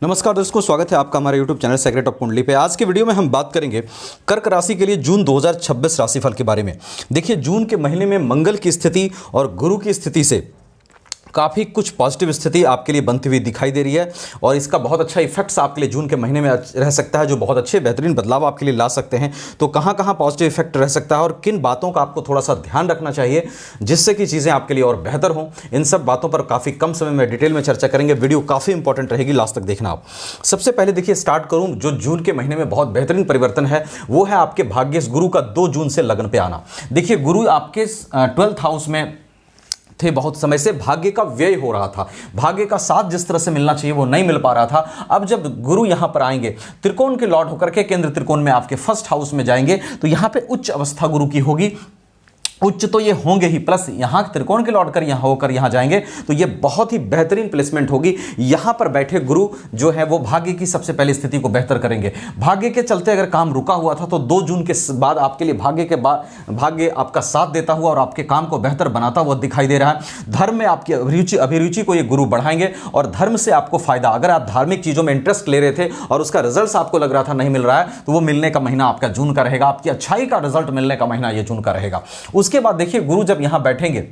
नमस्कार दोस्तों, स्वागत है आपका हमारे YouTube चैनल सेक्रेट ऑफ कुंडली पे। आज के वीडियो में हम बात करेंगे कर्क राशि के लिए जून 2026 राशिफल के बारे में। देखिए, जून के महीने में मंगल की स्थिति और गुरु की स्थिति से काफ़ी कुछ पॉजिटिव स्थिति आपके लिए बनती हुई दिखाई दे रही है और इसका बहुत अच्छा इफेक्ट्स आपके लिए जून के महीने में रह सकता है, जो बहुत अच्छे बेहतरीन बदलाव आपके लिए ला सकते हैं। तो कहाँ कहाँ पॉजिटिव इफेक्ट रह सकता है और किन बातों का आपको थोड़ा सा ध्यान रखना चाहिए जिससे कि चीज़ें आपके लिए और बेहतर हों, इन सब बातों पर काफ़ी कम समय में डिटेल में चर्चा करेंगे। वीडियो काफ़ी इंपॉर्टेंट रहेगी, लास्ट तक देखना आप। सबसे पहले देखिए, स्टार्ट करूँ जो जून के महीने में बहुत बेहतरीन परिवर्तन है वो है आपके भाग्य गुरु का 2 जून से लगन पे आना। देखिए, गुरु आपके 12th हाउस में थे बहुत समय से, भाग्य का व्यय हो रहा था, भाग्य का साथ जिस तरह से मिलना चाहिए वो नहीं मिल पा रहा था। अब जब गुरु यहां पर आएंगे, त्रिकोण के लॉर्ड होकर के केंद्र त्रिकोण में आपके 1st हाउस में जाएंगे, तो यहां पे उच्च अवस्था गुरु की होगी। उच्च तो ये होंगे ही, प्लस यहाँ त्रिकोण के लौट कर यहाँ होकर यहाँ जाएंगे, तो ये बहुत ही बेहतरीन प्लेसमेंट होगी। यहाँ पर बैठे गुरु जो है वो भाग्य की सबसे पहली स्थिति को बेहतर करेंगे। भाग्य के चलते अगर काम रुका हुआ था तो 2 जून के बाद आपके लिए भाग्य आपका साथ देता हुआ और आपके काम को बेहतर बनाता हुआ दिखाई दे रहा है। धर्म में आपकी अभिरुचि को ये गुरु बढ़ाएंगे और धर्म से आपको फायदा, अगर आप धार्मिक चीज़ों में इंटरेस्ट ले रहे थे और उसका रिजल्ट आपको लग रहा था नहीं मिल रहा है, तो वो मिलने का महीना आपका जून का रहेगा। आपकी अच्छाई का रिजल्ट मिलने का महीना ये जून का रहेगा। उसके बाद देखिए, गुरु जब यहां बैठेंगे,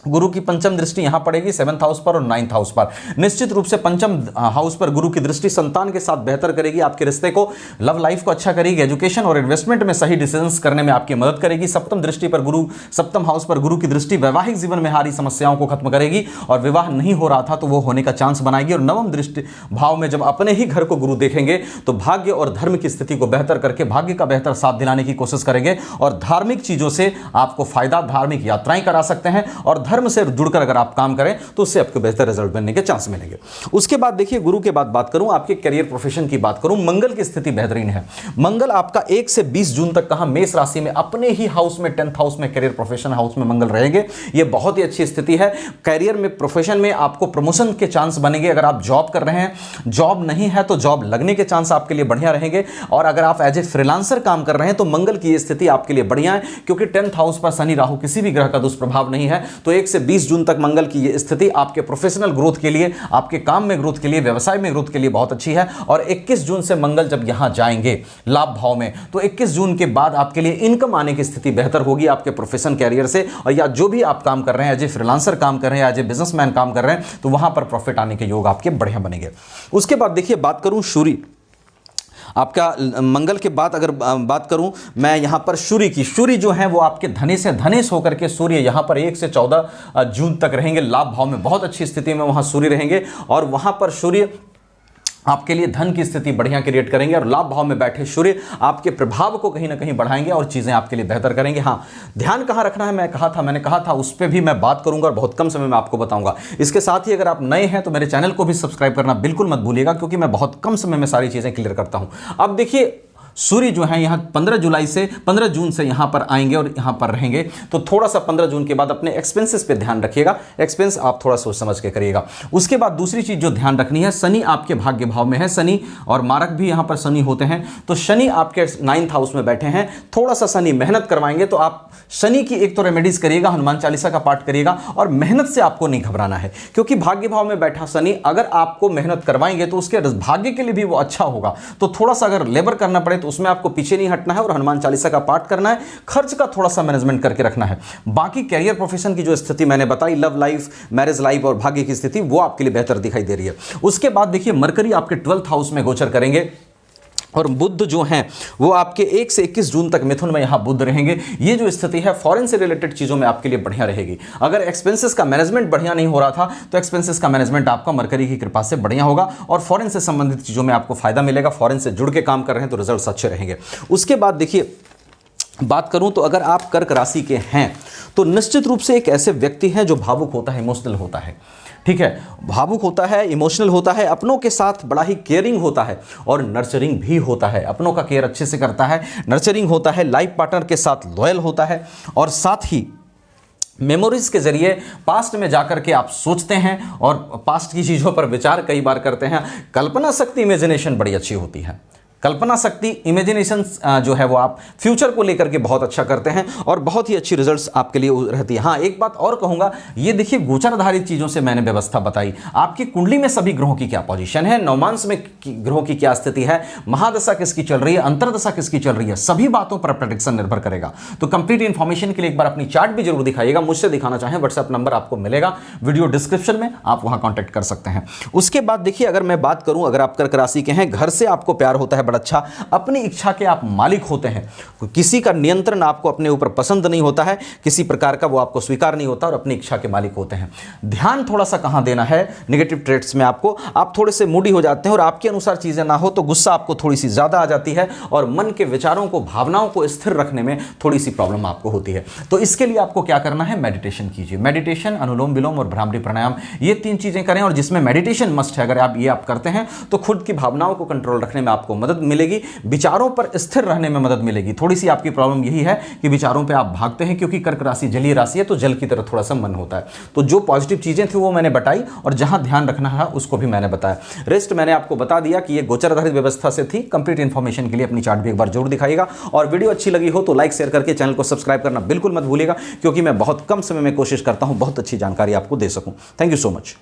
गुरु की पंचम दृष्टि यहां पड़ेगी 7th हाउस पर और 9th हाउस पर। निश्चित रूप से पंचम हाउस पर गुरु की दृष्टि संतान के साथ बेहतर करेगी, आपके रिश्ते को, लव लाइफ को अच्छा करेगी, एजुकेशन और इन्वेस्टमेंट में सही डिसीजंस करने में आपकी मदद करेगी। सप्तम हाउस पर गुरु की दृष्टि वैवाहिक जीवन में हारी समस्याओं को खत्म करेगी और विवाह नहीं हो रहा था तो वो होने का चांस बनाएगी। और नवम दृष्टि भाव में जब अपने ही घर को गुरु देखेंगे तो भाग्य और धर्म की स्थिति को बेहतर करके भाग्य का बेहतर साथ दिलाने की कोशिश करेंगे और धार्मिक चीजों से आपको फायदा, धार्मिक यात्राएं करा सकते हैं और धर्म से जुड़कर अगर आप काम करें तो उससे आपको बेहतर रिजल्ट बनने के चांस मिलेंगे। उसके बाद देखिए, गुरु के बाद बात करूं, आपके करियर प्रोफेशन की बात करूं, मंगल की स्थिति बेहतरीन है। मंगल आपका 1 से 20 जून तक कहां, मेष राशि में अपने ही हाउस में 10th हाउस में, करियर प्रोफेशन हाउस में मंगल रहेंगे। यह बहुत ही अच्छी स्थिति है। करियर में, प्रोफेशन में आपको प्रमोशन के चांस बनेंगे। अगर आप जॉब कर रहे हैं, जॉब नहीं है तो जॉब लगने के चांस आपके लिए बढ़िया रहेंगे। और अगर आप एज ए फ्रीलांसर काम कर रहे हैं तो मंगल की यह स्थिति आपके लिए बढ़िया है, क्योंकि 10th हाउस पर शनि राहु किसी भी ग्रह का दुष्प्रभाव नहीं है। तो 1 से 20 जून तक मंगल की ये स्थिति आपके प्रोफेशनल ग्रोथ के लिए, आपके काम में ग्रोथ के लिए, व्यवसाय में ग्रोथ के लिए बहुत अच्छी है। और 21 जून से मंगल जब यहां जाएंगे लाभ भाव में, तो 21 जून के बाद आपके लिए इनकम आने की स्थिति बेहतर होगी आपके प्रोफेशन कैरियर से, और या जो भी आप काम कर रहे हैं, एज ए फ्रीलांसर काम कर रहे हैं, एज ए बिजनेसमैन काम कर रहे हैं, तो वहां पर प्रॉफिट आने के योग आपके बढ़िया बनेंगे। उसके बाद देखिए, बात करूं सूर्य, आपका मंगल के बाद अगर बात करूं मैं यहां पर सूर्य जो है वो आपके धनेश होकर के सूर्य यहां पर 1 से 14 जून तक रहेंगे लाभ भाव में। बहुत अच्छी स्थिति में वहां सूर्य रहेंगे और वहां पर सूर्य आपके लिए धन की स्थिति बढ़िया क्रिएट करेंगे और लाभ भाव में बैठे सूर्य आपके प्रभाव को कहीं ना कहीं बढ़ाएंगे और चीजें आपके लिए बेहतर करेंगे। हाँ, ध्यान कहां रखना है मैंने कहा था उस पर भी मैं बात करूंगा और बहुत कम समय में आपको बताऊंगा। इसके साथ ही अगर आप नए हैं तो मेरे चैनल को भी सब्सक्राइब करना बिल्कुल मत भूलिएगा, क्योंकि मैं बहुत कम समय में सारी चीजें क्लियर करता हूं। अब देखिए, सूर्य जो है यहाँ 15 जून से यहाँ पर आएंगे और यहाँ पर रहेंगे, तो थोड़ा सा 15 जून के बाद अपने एक्सपेंसेस पे ध्यान रखिएगा। एक्सपेंस आप थोड़ा सोच समझ के करिएगा। उसके बाद दूसरी चीज जो ध्यान रखनी है, शनि आपके भाग्य भाव में है, शनि और मारक भी यहाँ पर शनि होते हैं, तो शनि आपके 9th हाउस में बैठे हैं। थोड़ा सा शनि मेहनत करवाएंगे, तो आप शनि की एक तो रेमेडीज करिएगा, हनुमान चालीसा का पाठ करिएगा और मेहनत से आपको नहीं घबराना है, क्योंकि भाग्य भाव में बैठा शनि अगर आपको मेहनत करवाएंगे तो उसके भाग्य के लिए भी वो अच्छा होगा। तो थोड़ा सा अगर लेबर करना पड़े तो उसमें आपको पीछे नहीं हटना है और हनुमान चालीसा का पाठ करना है, खर्च का थोड़ा सा मैनेजमेंट करके रखना है। बाकी कैरियर प्रोफेशन की जो स्थिति मैंने बताई, लव लाइफ, मैरिज लाइफ और भाग्य की स्थिति, वो आपके लिए बेहतर दिखाई दे रही है। उसके बाद देखिए, मरकरी आपके 12th हाउस में गोचर करेंगे और बुध जो हैं वो आपके 1 से 21 जून तक मिथुन में यहाँ बुध रहेंगे। ये जो स्थिति है फॉरेन से रिलेटेड चीज़ों में आपके लिए बढ़िया रहेगी। अगर एक्सपेंसेस का मैनेजमेंट बढ़िया नहीं हो रहा था तो एक्सपेंसेस का मैनेजमेंट आपका मरकरी की कृपा से बढ़िया होगा और फॉरेन से संबंधित चीज़ों में आपको फायदा मिलेगा। फॉरेन से जुड़ के काम कर रहे हैं तो रिजल्ट अच्छे रहेंगे। उसके बाद देखिए, बात करूं तो अगर आप कर्क राशि के हैं तो निश्चित रूप से एक ऐसे व्यक्ति हैं जो भावुक होता है, इमोशनल होता है। ठीक है, भावुक होता है, इमोशनल होता है, अपनों के साथ बड़ा ही केयरिंग होता है और नर्चरिंग भी होता है। अपनों का केयर अच्छे से करता है, नर्चरिंग होता है, लाइफ पार्टनर के साथ लॉयल होता है और साथ ही मेमोरीज के जरिए पास्ट में जाकर के आप सोचते हैं और पास्ट की चीज़ों पर विचार कई बार करते हैं। कल्पना शक्ति, इमेजिनेशन बड़ी अच्छी होती है। कल्पना शक्ति, इमेजिनेशन जो है वो आप फ्यूचर को लेकर के बहुत अच्छा करते हैं और बहुत ही अच्छी रिजल्ट्स आपके लिए रहती है। हाँ, एक बात और कहूंगा, ये देखिए गोचर आधारित चीजों से मैंने व्यवस्था बताई, आपकी कुंडली में सभी ग्रहों की क्या पोजीशन है, नवमांश में ग्रहों की क्या स्थिति है, महादशा किसकी चल रही है, अंतरदशा किसकी चल रही है, सभी बातों पर प्रेडिक्शन निर्भर करेगा। तो कंप्लीट इंफॉर्मेशन के लिए एक बार अपनी चार्ट भी जरूर दिखाइएगा। मुझसे दिखाना चाहें व्हाट्सएप नंबर आपको मिलेगा वीडियो डिस्क्रिप्शन में, आप वहां कांटेक्ट कर सकते हैं। उसके बाद देखिए, अगर मैं बात करूं, अगर आप कर्क राशि के हैं, घर से आपको प्यार होता है बड़ा अच्छा, अपनी इच्छा के आप मालिक होते हैं, किसी का नियंत्रण आपको अपने ऊपर पसंद नहीं होता है, किसी प्रकार का वो आपको स्वीकार नहीं होता और अपनी इच्छा के मालिक होते हैं। ध्यान थोड़ा सा कहां देना है नेगेटिव ट्रेट्स में, आपको आप थोड़े से मूडी हो जाते हैं और आपके अनुसार चीजें ना हो तो गुस्सा आपको थोड़ी सी ज्यादा आ जाती है और मन के विचारों को, भावनाओं को स्थिर रखने में थोड़ी सी प्रॉब्लम आपको होती है। तो इसके लिए आपको क्या करना है, मेडिटेशन कीजिए। मेडिटेशन, अनुलोम विलोम और भ्रामरी प्राणायाम, ये 3 चीजें करें और जिसमें मेडिटेशन मस्ट है। अगर आप ये करते हैं तो खुद की भावनाओं को कंट्रोल रखने में आपको मदद मिलेगी, विचारों पर स्थिर रहने में मदद मिलेगी। थोड़ी सी आपकी प्रॉब्लम यही है कि विचारों पे आप भागते हैं, क्योंकि कर्क राशि जलीय राशि है तो जल की तरह थोड़ा सा मन होता है। तो जो पॉजिटिव चीजें थी वो मैंने बताई और जहां ध्यान रखना है उसको भी मैंने बताया। रेस्ट मैंने आपको बता दिया कि ये गोचर आधारित व्यवस्था से थी। कंप्लीट इंफॉर्मेशन के लिए अपनी चार्ट भी एक बार जरूर दिखाइएगा और वीडियो अच्छी लगी हो तो लाइक शेयर करके चैनल को सब्सक्राइब करना बिल्कुल मत भूलिएगा, क्योंकि मैं बहुत कम समय में कोशिश करता हूं बहुत अच्छी जानकारी आपको दे सकूं। Thank you so much.